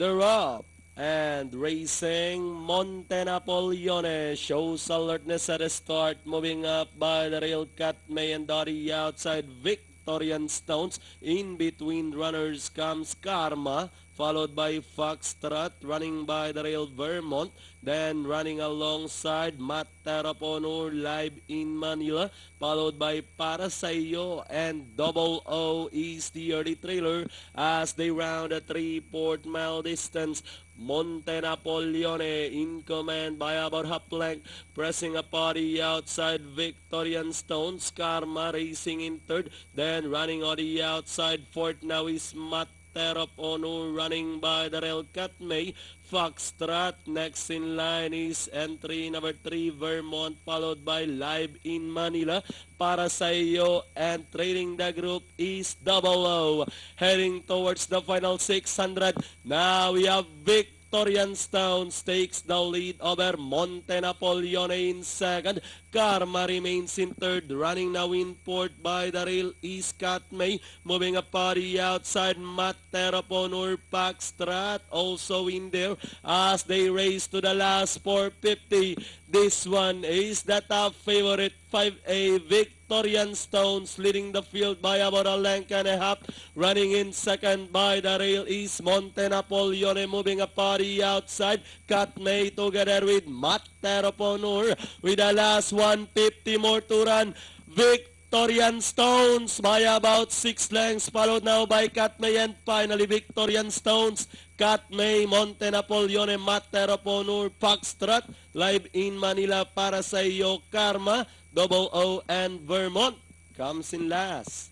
They're up and racing. Monte Napoleone shows alertness at the start, moving up by the rail. Cat May and Dottie outside. Victorian Stones. In between runners comes Karma, followed by Foxtrot, running by the rail. Vermont, then running alongside Matt Teraponor, live in Manila, followed by Para Sa'yo and Double O is the early trailer as they round a 3/4 mile distance. Monte Napoleone in command by about half length, pressing a party outside. Victorian Stones, Karma racing in third, then running on the outside. Fourth now is Matt Teraponor, running by the rail. Cat May, Foxtrot. Next in line is entry number 3, Vermont, followed by Live in Manila. Para Sa'yo, and trailing the group is Double O. Heading towards the final 600. Now we have Victorian Stones takes the lead over Monte Napoleone in second. Karma remains in third. Running now in fourth by the rail is Cat May. Moving a party outside. Matt Teraponor, Foxtrot also in there as they race to the last 450. This one is the top favorite, 5A Victorian Stones, leading the field by about a length and a half. Running in second by the rail is Monte Napoleone, moving a party outside. Cat May together with Matt Teraponor with the last 150 more to run. Victorian Stones by about 6 lengths, followed now by Cat May, and finally Victorian Stones, Cat May, Monte Napoleone, Matt Teraponor, Foxtrot, live in Manila. Para Sa'yo, Karma, Double O, and Vermont comes in last.